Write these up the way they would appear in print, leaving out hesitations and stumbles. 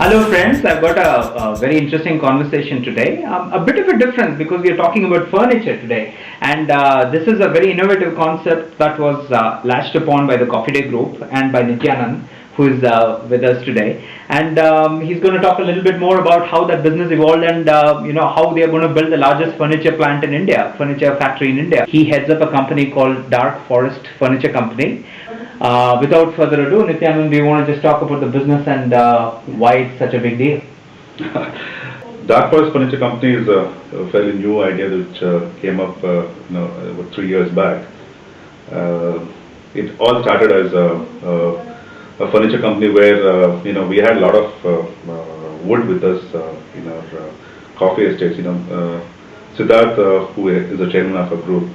Hello friends, I've got a very interesting conversation today. A bit of a difference because we are talking about furniture today, and this is a very innovative concept that was latched upon by the Coffee Day Group and by Nithyanand, who is with us today. And he's going to talk a little bit more about how that business evolved and how they are going to build the largest furniture plant in India, furniture factory in India. He heads up a company called Dark Forest Furniture Company. Without further ado, Nithyanand, do you want to just talk about the business and why it's such a big deal? Dark Forest Furniture Company is a fairly new idea which came up about 3 years back. It all started as a furniture company where we had a lot of wood with us in our coffee estates. Siddharth, who is the chairman of our group,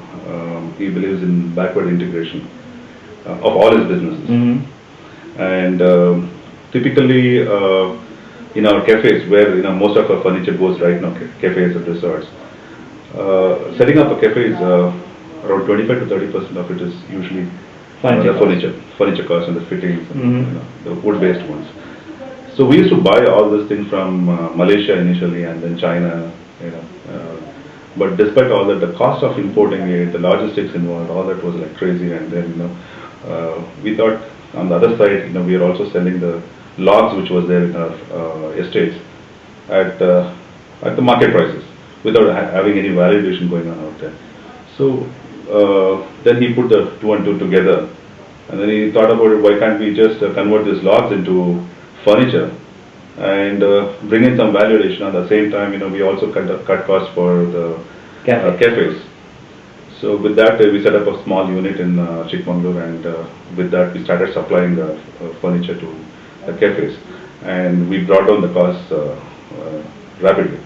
he believes in backward integration of all his businesses. And typically in our cafes, where most of our furniture goes right now, cafes and resorts, setting up a cafe is around 25 to 30% of it is usually the furniture costs and the fittings, and, the wood-based ones. So we used to buy all these things from Malaysia initially, and then China. But despite all that, the cost of importing it, the logistics involved, all that was like crazy. And then we thought on the other side, we are also selling the logs which was there in our estates at the market prices without having any validation going on out there. So then he put the two and two together, and then he thought about it, why can't we just convert these logs into furniture and bring in some value addition at the same time. We also cut costs for the cafes. So with that, we set up a small unit in Chikmagalur, and with that we started supplying the furniture to the cafes, and we brought down the costs rapidly.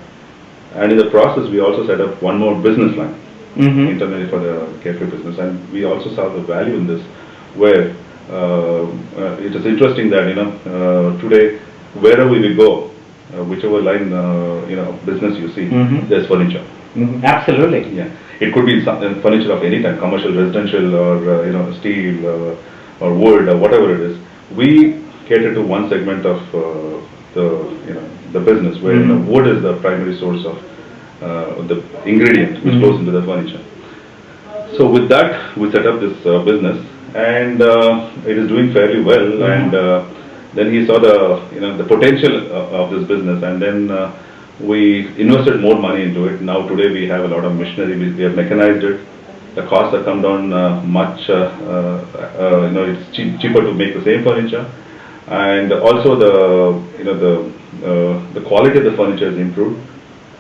And in the process, we also set up one more business line internally for the cafe business, and we also saw the value in this, where it is interesting that today wherever we go, whichever line business you see, there's furniture. Absolutely. Yeah. It could be furniture of any type, commercial, residential, or steel, or wood, or whatever it is. We cater to one segment of the business, where wood is the primary source of the ingredient which goes into the furniture. So with that, we set up this business, and it is doing fairly well. And then he saw the potential of this business, and then we invested more money into it. Now today we have a lot of machinery. We have mechanized it. The costs have come down much. It's cheaper to make the same furniture, and also the quality of the furniture is improved.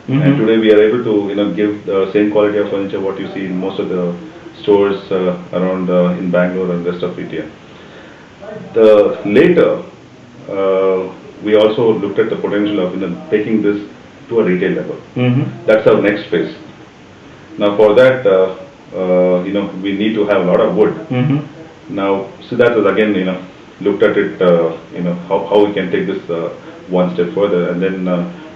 And today we are able to give the same quality of furniture what you see in most of the stores around in Bangalore and rest of India. Later we also looked at the potential of taking this to a retail level. That's our next phase. Now for that, we need to have a lot of wood. Now Siddharth has again looked at it, how we can take this one step further, and then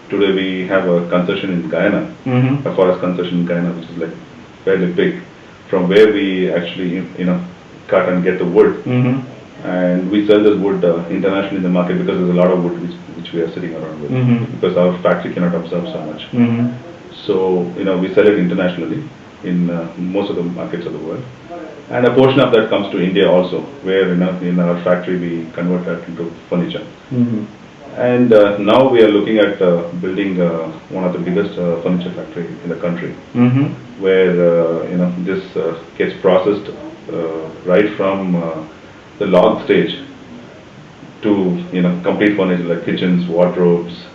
today we have a concession in Guyana, a forest concession in Guyana, which is like fairly big, from where we actually cut and get the wood, and we sell this wood internationally in the market, because there's a lot of wood which we are sitting around with, because our factory cannot absorb so much. So we sell it internationally in most of the markets of the world, and a portion of that comes to India also, where in our factory we convert that into furniture. And now we are looking at building one of the biggest furniture factory in the country, where this gets processed right from the log stage to complete furniture like kitchens, wardrobes,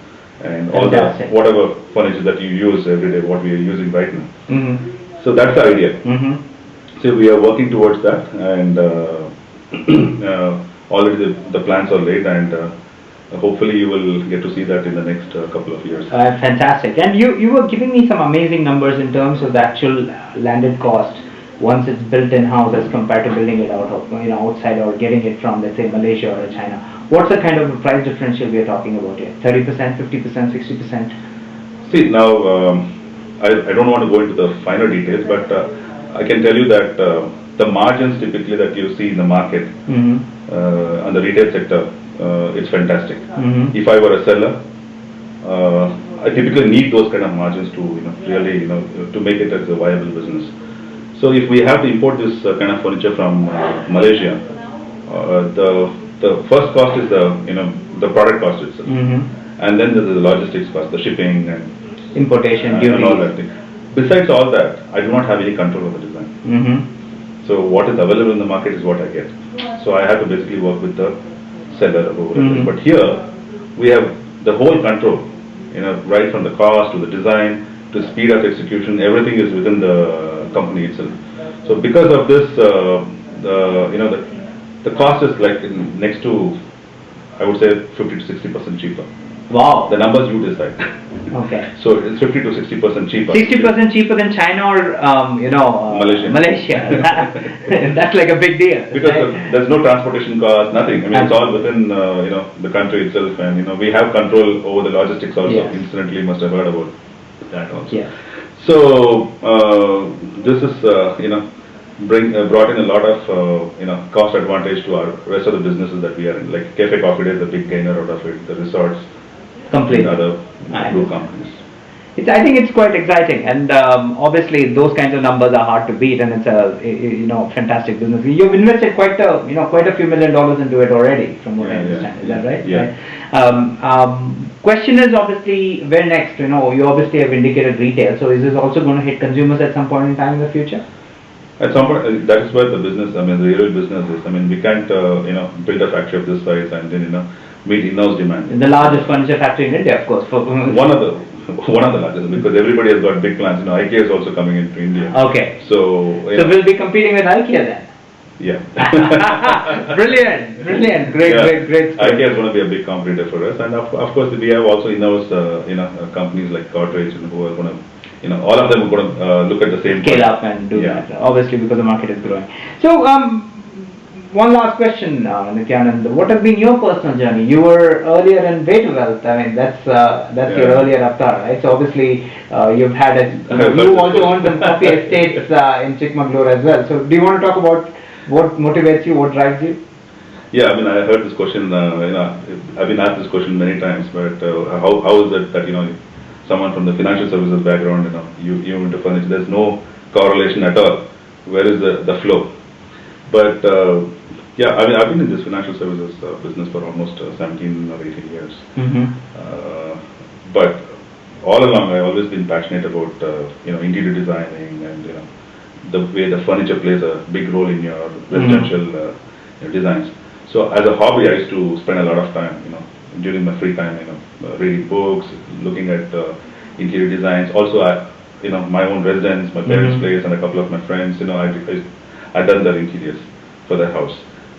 and all that, whatever furniture that you use every day, what we are using right now. So that's the idea. So we are working towards that, and already the plans are laid, and hopefully you will get to see that in the next couple of years. Fantastic. And you were giving me some amazing numbers in terms of the actual landed cost once it's built in-house as compared to building it out of outside, or getting it from, let's say, Malaysia or China. What's the kind of price differential we are talking about here? 30%, 50%, 60%? See, now I don't want to go into the finer details, but I can tell you that the margins typically that you see in the market on the retail sector it's fantastic. Mhm. If I were a seller, I typically need those kind of margins to really to make it as a viable business. So if we have to import this kind of furniture from Malaysia, the first cost is the product cost itself, Mhm. and then there's the logistics cost, the shipping Importation, and all duties. that thing. Besides all that, I do not have any control over the design. Mhm. So what is available in the market is what I get. So I have to basically work with the seller over it. Mhm. But here we have the whole control, right from the cost to the design to speed of execution. Everything is within the company itself. So because of this, the cost is like next to, I would say, 50 to 60% cheaper. Wow. The numbers you decide. Okay. So it's 50 to 60% cheaper. 60% cheaper than China or Malaysia. Malaysia. That's like a big deal. Because right? there's no transportation cost, nothing. I mean, it's all within the country itself, and we have control over the logistics also. Yes. Incidentally, you must have heard about that also. Yes. So this is brought in a lot of cost advantage to our rest of the businesses that we are in. Like Cafe Coffee Day is a big gainer out of it. The resorts, Completely. and other I group understand. companies. I think it's quite exciting, and obviously those kinds of numbers are hard to beat, and it's a fantastic business. You've invested quite a few $1 million into it already, from what I understand. Is that right? Yeah. Right. Question is obviously where next? You obviously have indicated retail, so is this also going to hit consumers at some point in time in the future? At some point, that is where the business, the real business is. We can't, build a factory of this size and then, meet in-house demand. The largest furniture factory in India, of course. One of the largest, because everybody has got big plans. IKEA is also coming into India. Okay. So we'll be competing with IKEA then. Yeah. Brilliant. Great. IKEA is going to be a big competitor for us, and of course we have also in-house, companies like Godrej, who are going to, all of them are going to look at the same Scale point. up and do that, obviously, because the market is growing. So, one last question, Nithyanand. What has been your personal journey? You were earlier in Way to Wealth. That's your earlier avatar, right? So obviously, you've had you also own some coffee estates in Chikmagalur as well. So do you want to talk about what motivates you, what drives you? Yeah, I heard this question. I've been asked this question many times. But how is it that someone from the financial services background, you into furniture? There's no correlation at all. Where is the flow? But I've been in this financial services business for almost 17 or 18 years. Mm-hmm. But all along, I've always been passionate about interior designing and the way the furniture plays a big role in your residential designs. So as a hobby, I used to spend a lot of time, during my free time, reading books, looking at interior designs. Also, my own residence, my parents' place, and a couple of my friends, I done their interiors for their house.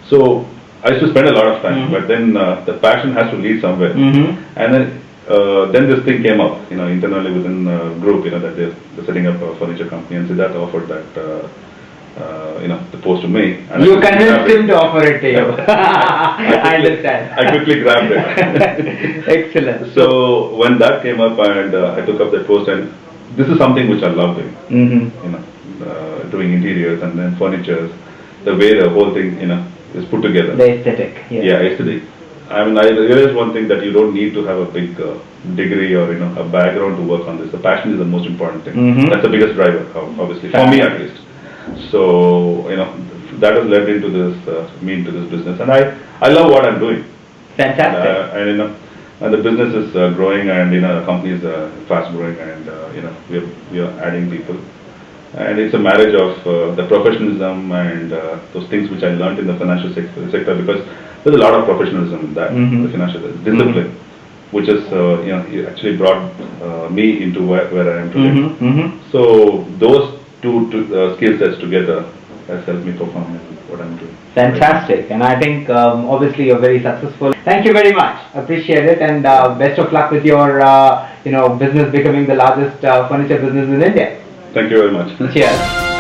So I used to spend a lot of time, but then the passion has to lead somewhere. And then this thing came up, internally within the group, that they're setting up a furniture company, and Siddharth offered that, the post to me. And you convinced him to offer it to you. I understand. I quickly grabbed it. Excellent. So when that came up, and I took up that post, and this is something which I love doing. Doing interiors and then furnitures, the way the whole thing is put together. The aesthetic. Yeah, aesthetic. I realized one thing, that you don't need to have a big degree or a background to work on this. The passion is the most important thing. That's the biggest driver, obviously, for me at least. So that has led into me into this business, and I love what I'm doing. Fantastic. And the business is growing, and the company is fast growing, and we are adding people. And it's a marriage of the professionalism and those things which I learned in the financial sector, because there's a lot of professionalism in that, the financial discipline, which has actually brought me into where I am today. So those two skill sets together has helped me perform in what I'm doing. Fantastic, and I think obviously you're very successful. Thank you very much. Appreciate it, and best of luck with your business becoming the largest furniture business in India. Thank you very much. Cheers.